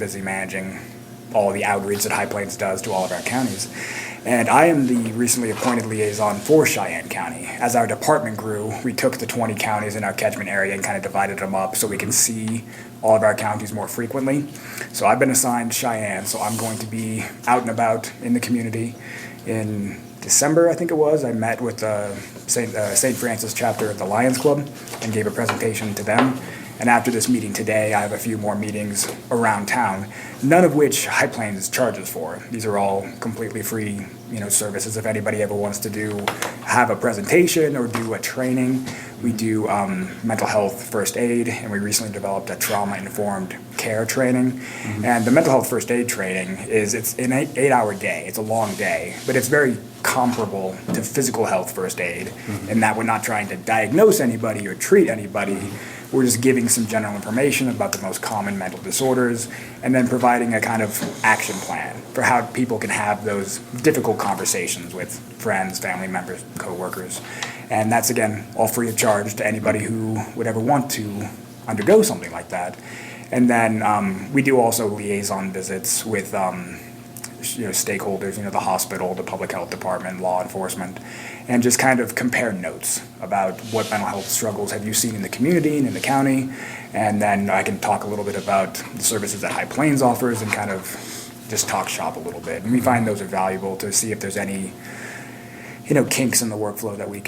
busy managing all the outreach that High Plains does to all of our counties. And I am the recently appointed liaison for Cheyenne County. As our department grew, we took the 20 counties in our catchment area and kind of divided them up so we can see all of our counties more frequently. So I've been assigned Cheyenne, so I'm going to be out and about in the community. In December, I think it was, I met with the St. Francis chapter of the Lions Club and gave a presentation to them. And after this meeting today, I have a few more meetings around town, none of which High Plains charges for. These are all completely free, services. If anybody ever wants to have a presentation or do a training, we do mental health first aid, and we recently developed a trauma-informed care training. Mm-hmm. And the mental health first aid training it's an 8-hour day. It's a long day, but it's very comparable to physical health first aid, mm-hmm. in that we're not trying to diagnose anybody or treat anybody. We're just giving some general information about the most common mental disorders and then providing a kind of action plan for how people can have those difficult conversations with friends, family members, coworkers. And that's, again, all free of charge to anybody who would ever want to undergo something like that. And then we do also liaison visits with stakeholders, the hospital, the public health department, law enforcement, and just kind of compare notes about what mental health struggles have you seen in the community and in the county. And then I can talk a little bit about the services that High Plains offers and kind of just talk shop a little bit. And we find those are valuable to see if there's any, kinks in the workflow that we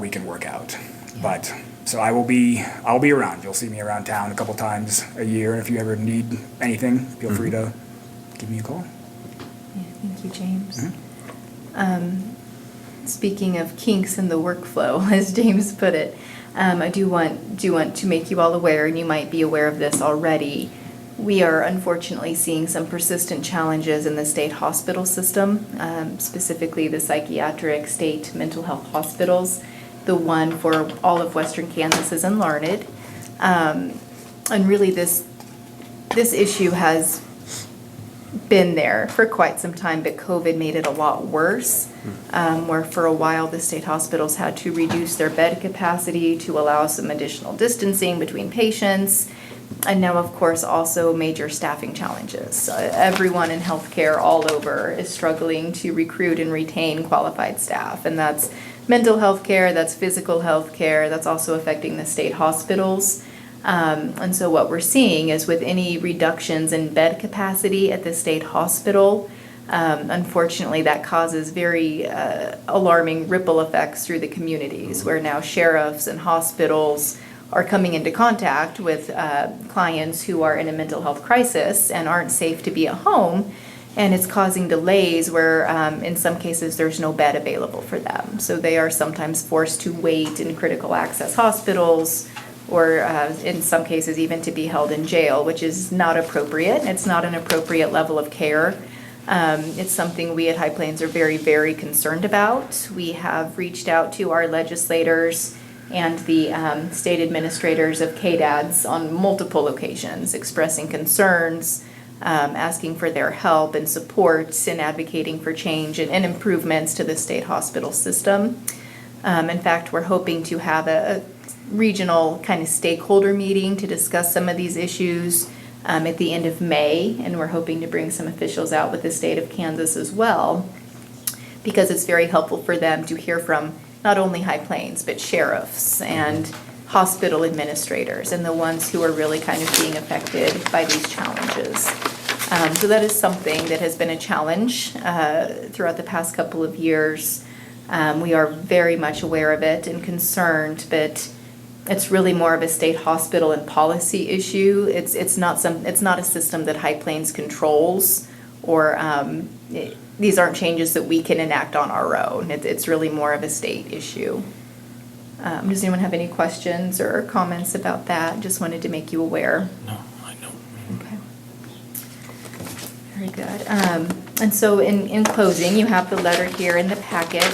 can work out. But so I'll be around. You'll see me around town a couple times a year. And if you ever need anything, feel free to give me a call. Yeah, thank you, James. Mm-hmm. Speaking of kinks in the workflow, as James put it, I do want to make you all aware, and you might be aware of this already. We are unfortunately seeing some persistent challenges in the state hospital system, specifically the psychiatric state mental health hospitals. The one for all of Western Kansas is in Larned. And really this issue has been there for quite some time, but COVID made it a lot worse, where for a while the state hospitals had to reduce their bed capacity to allow some additional distancing between patients, and now of course also major staffing challenges. Everyone in healthcare all over is struggling to recruit and retain qualified staff, and that's mental health care, that's physical health care, that's also affecting the state hospitals. And so what we're seeing is with any reductions in bed capacity at the state hospital, unfortunately that causes very alarming ripple effects through the communities, where now sheriffs and hospitals are coming into contact with clients who are in a mental health crisis and aren't safe to be at home. And it's causing delays where in some cases there's no bed available for them. So they are sometimes forced to wait in critical access hospitals, or in some cases even to be held in jail, which is not appropriate. It's not an appropriate level of care. It's something we at High Plains are very, very concerned about. We have reached out to our legislators and the state administrators of KDADs on multiple occasions, expressing concerns, asking for their help and support in advocating for change and improvements to the state hospital system. In fact, we're hoping to have a regional kind of stakeholder meeting to discuss some of these issues at the end of May, and we're hoping to bring some officials out with the state of Kansas as well, because it's very helpful for them to hear from not only High Plains, but sheriffs and hospital administrators and the ones who are really kind of being affected by these challenges. So that is something that has been a challenge throughout the past couple of years. We are very much aware of it and concerned, but it's really more of a state hospital and policy issue. It's not a system that High Plains controls, or these aren't changes that we can enact on our own. It's really more of a state issue. Does anyone have any questions or comments about that? Just wanted to make you aware. No, I don't. Okay. Very good. And so in closing, you have the letter here in the packet.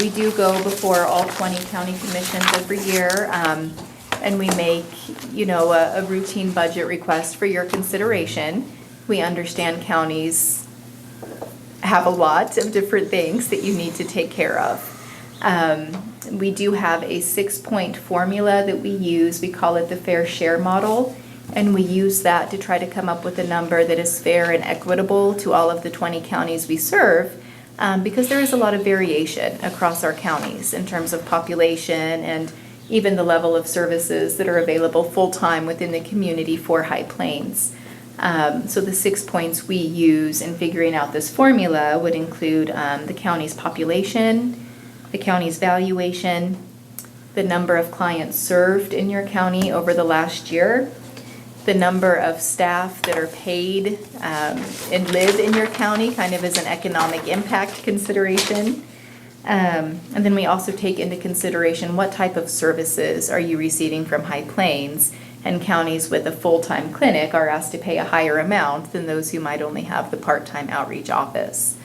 We do go before all 20 county commissions every year, and we make, a routine budget request for your consideration. We understand counties have a lot of different things that you need to take care of. We do have a 6-point formula that we use. We call it the fair share model, And we use that to try to come up with a number that is fair and equitable to all of the 20 counties we serve, because there is a lot of variation across our counties in terms of population and even the level of services that are available full-time within the community for High Plains. So the 6 points we use in figuring out this formula would include the county's population, the county's valuation, the number of clients served in your county over the last year, the number of staff that are paid and live in your county, kind of as an economic impact consideration. And then we also take into consideration what type of services are you receiving from High Plains, and counties with a full-time clinic are asked to pay a higher amount than those who might only have the part-time outreach office.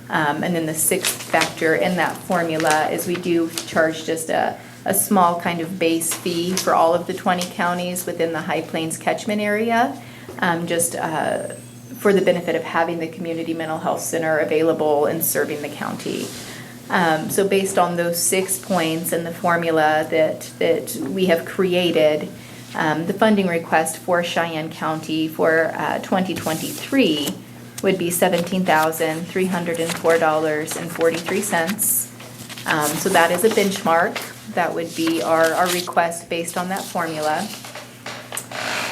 And then the sixth factor in that formula is we do charge just a small kind of base fee for all of the 20 counties within the High Plains catchment area, just for the benefit of having the community mental health center available and serving the county. So based on those 6 points and the formula that we have created, the funding request for Cheyenne County for 2023 would be $17,304.43. So that is a benchmark. That would be our request based on that formula.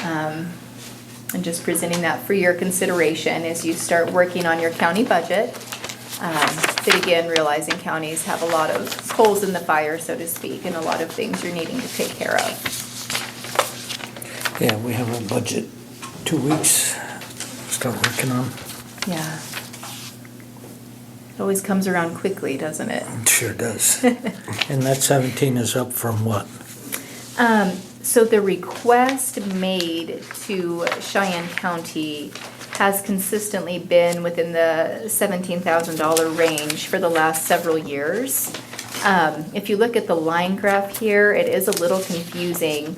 And just presenting that for your consideration as you start working on your county budget. But again, realizing counties have a lot of coals in the fire, so to speak, and a lot of things you're needing to take care of. Yeah, we have a budget 2 weeks, start working on. Yeah. It always comes around quickly, doesn't it? It sure does. And that 17 is up from what? So the request made to Cheyenne County has consistently been within the $17,000 range for the last several years. If you look at the line graph here, it is a little confusing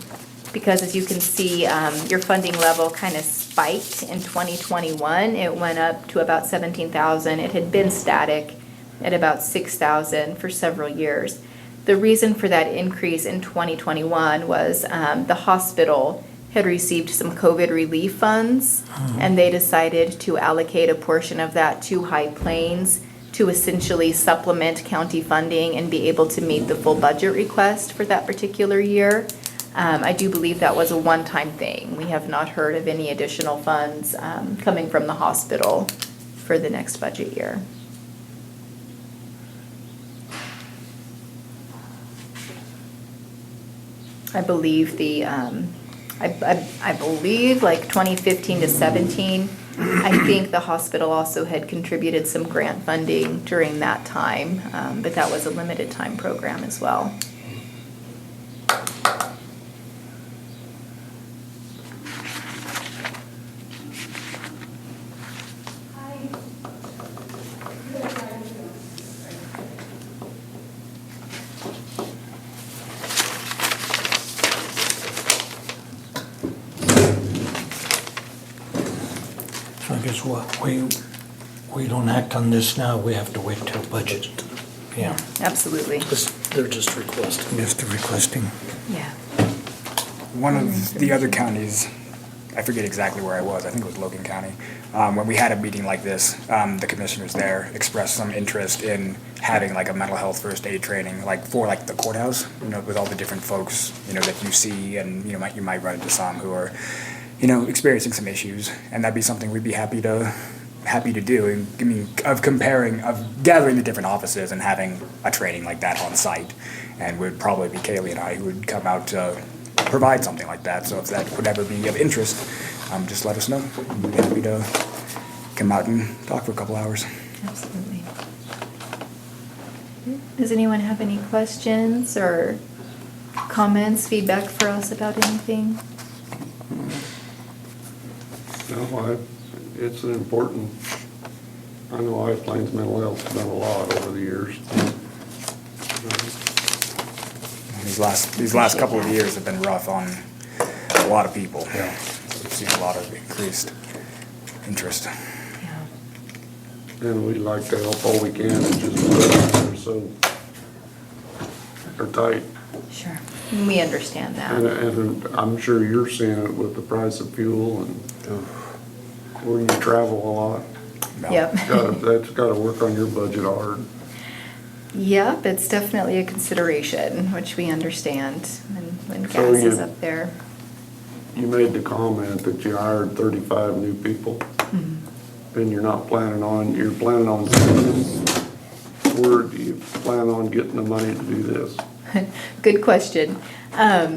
because as you can see, your funding level kind of spiked in 2021. It went up to about 17,000. It had been static at about 6,000 for several years. The reason for that increase in 2021 was the hospital had received some COVID relief funds, and they decided to allocate a portion of that to High Plains to essentially supplement county funding and be able to meet the full budget request for that particular year. I do believe that was a one-time thing. We have not heard of any additional funds coming from the hospital for the next budget year. I believe I believe like 2015 to 17, I think the hospital also had contributed some grant funding during that time, but that was a limited time program as well. So I guess what, we don't act on this now, we have to wait till budget. Yeah, Absolutely. They're just requesting. just requesting. Yeah. One of the other counties, I forget exactly where I was, I think it was Logan County, when we had a meeting like this, the commissioners there expressed some interest in having like a mental health first aid training, like for like the courthouse, with all the different folks, that you see, and you might run into some who are, experiencing some issues, and that'd be something we'd be happy to do, and of gathering the different offices and having a training like that on site, and would probably be Kaylee and I who would come out to provide something like that. So if that would ever be of interest, just let us know. We'd be happy to come out and talk for a couple hours. Absolutely. Does anyone have any questions or comments, feedback for us about anything? No, it's an important, I know High Plains Mental Health's done a lot over the years. These last couple of years have been rough on a lot of people. Yeah. So we've seen a lot of increased interest. Yeah. And we'd like to help all we can, it's just, they're so, they're tight. Sure. We understand And, that. and I'm sure you're seeing it with the price of fuel and where you travel a lot. No. Yep. That's gotta work on your budget hard. Yep, it's definitely a consideration, which we understand when So gas is you- up there. You made the comment that you hired 35 new people. And you're planning on where do you plan on getting the money to do this? Good question.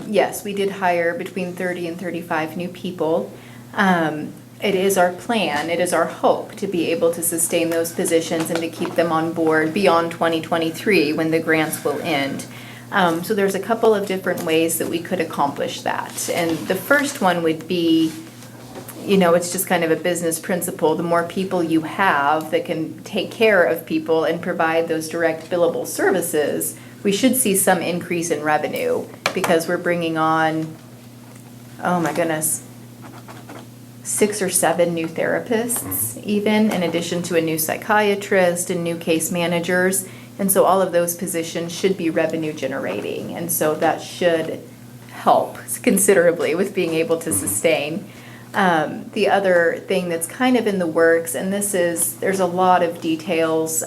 Yes, we did hire between 30 and 35 new people. It is our plan, it is our hope to be able to sustain those positions and to keep them on board beyond 2023 when the grants will end. So there's a couple of different ways that we could accomplish that. And the first one would be, it's just kind of a business principle. The more people you have that can take care of people and provide those direct billable services, we should see some increase in revenue because we're bringing on, oh my goodness, 6 or 7 new therapists even, in addition to a new psychiatrist and new case managers. And so all of those positions should be revenue generating. And so that should help considerably with being able to sustain. The other thing that's kind of in the works, and there's a lot of details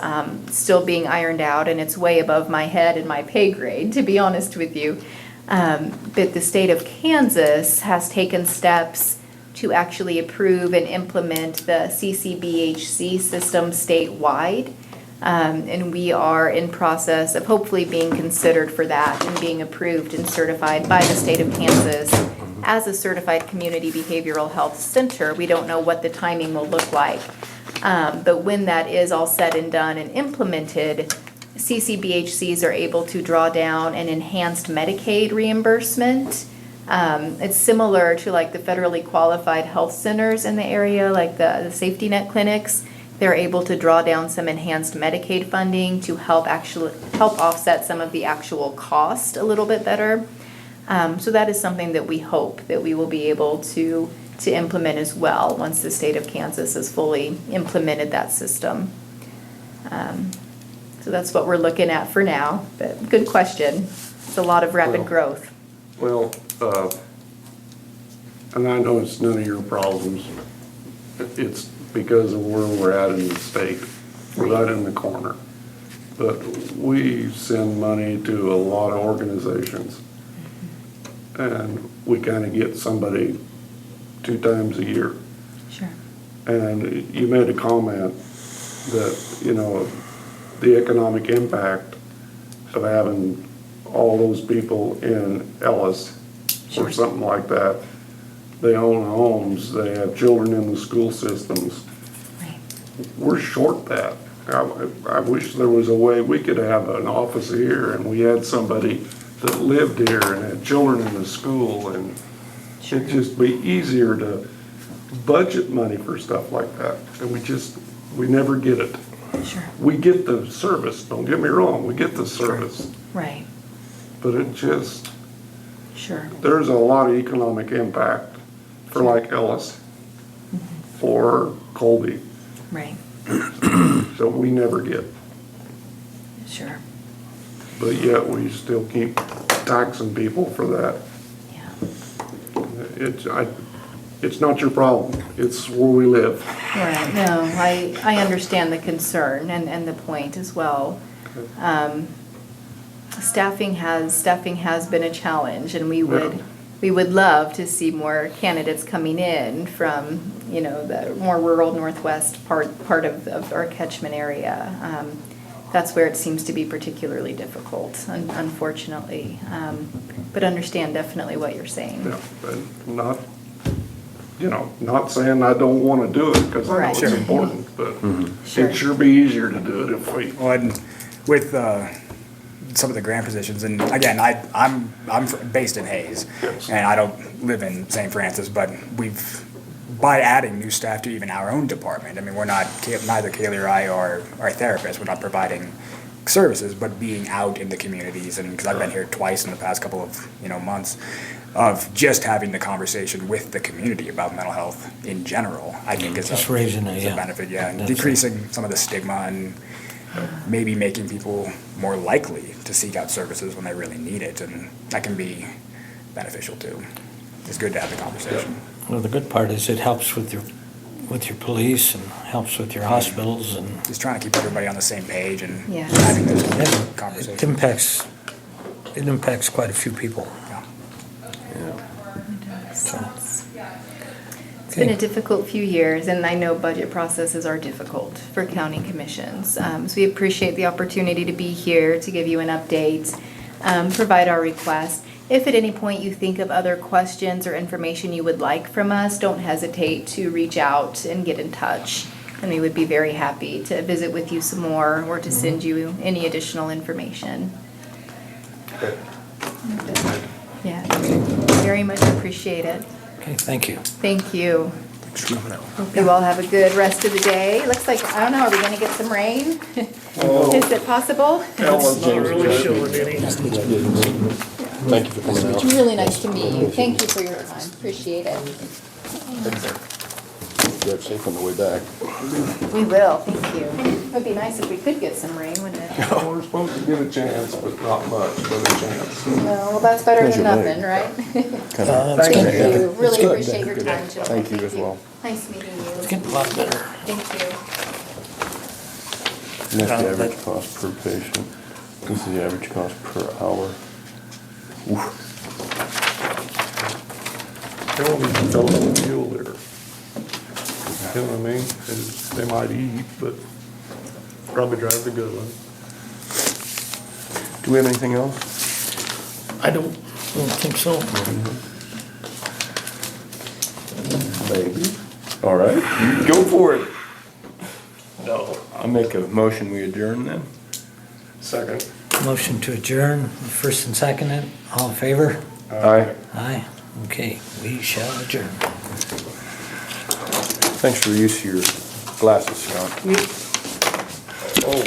still being ironed out, and it's way above my head and my pay grade, to be honest with you. But the state of Kansas has taken steps to actually approve and implement the CCBHC system statewide. And we are in process of hopefully being considered for that and being approved and certified by the state of Kansas as a certified community behavioral health center. We don't know what the timing will look like. But when that is all said and done and implemented, CCBHCs are able to draw down an enhanced Medicaid reimbursement. It's similar to like the federally qualified health centers in the area, like the safety net clinics. They're able to draw down some enhanced Medicaid funding to help offset some of the actual cost a little bit better. So that is something that we hope that we will be able to implement as well once the state of Kansas has fully implemented that system. So that's what we're looking at for now, but good question. It's a lot of rapid Well- growth. Well, and I know it's none of your problems. It's because of where we're at in the state. We're right in the corner. But we send money to a lot of organizations. And we kind of get somebody 2 times a year. Sure. And you made a comment that, the economic impact of having all those people in Ellis Sure. or something like that. They own homes, they have children in the school systems. Right. We're short that. I wish there was a way we could have an office here and we had somebody that lived here and had children in the school, and it'd just be easier to budget money for stuff like that. And we never get it. Sure. We get the service, don't get me wrong, we get the service, Right. but it Sure. there's a lot of economic impact for like Ellis or Colby, Right. so we never get. Sure. But yet we still keep taxing people for that. Yeah. It's not your problem, it's where we live. Right. No, I understand the concern and the point as well. Staffing has been a challenge, and we would love to see more candidates coming in from, the more rural northwest part of our catchment area. That's where it seems to be particularly difficult, unfortunately. But understand definitely what you're saying. Yeah, but not saying I don't want to do it, because I know Right. it's Sure. important, but Sure. it'd sure be easier to do it if we. Well, and with some of the grant positions, and again, I'm based in Hayes, Yes. and I don't live in St. Francis, but by adding new staff to even our own department, I mean, neither Kaylee or I are therapists, we're not providing services, but being out in the communities, and because I've been here twice in the past couple of months, of just having the conversation with the community about mental health in general, I think is Just raising it, a yeah. benefit, yeah, and That's it. decreasing some of the stigma and maybe making people more likely to seek out services when they really need it, and that can be beneficial too. It's good to have the conversation. Well, the good part is it helps with your police and helps with your hospitals and Just trying to keep everybody on the same page and Yeah. having those it conversations. impacts quite a few people. Yeah. It's been a difficult few years, and I know budget processes are difficult for county commissions. So we appreciate the opportunity to be here to give you an update, provide our request. If at any point you think of other questions or information you would like from us, don't hesitate to reach out and get in touch. And we would be very happy to visit with you some more or to send you any additional information. Yeah, very much appreciate it. Okay, thank you. Thank you. Hope you all have a good rest of the day. Looks like, I don't know, are we gonna get some rain? Is it possible? It's not really showing any. Thank you for coming out. It's really nice to meet you. Thank you for your time. Appreciate it. Drive safe on the way back. We will, thank you. It would be nice if we could get some rain, wouldn't it? We're supposed to get a chance, but not much, but a chance. Well, that's better than nothing, right? Thank you. Really appreciate your time, Jill. Thank you as well. Nice meeting It's you. getting a lot better. Thank you. And that's the average cost per patient. This is the average cost per hour. Oof. They won't even tell them the deal there. You know what I mean? They might eat, but probably drive the good one. Do we have anything else? I don't think so. Maybe. All right, go for it. No. I'll make a motion, we adjourn then. Second. Motion to adjourn, first and second, all in favor? Aye. Aye. Okay, we shall adjourn. Thanks for the use of your glasses, Scott. Oh,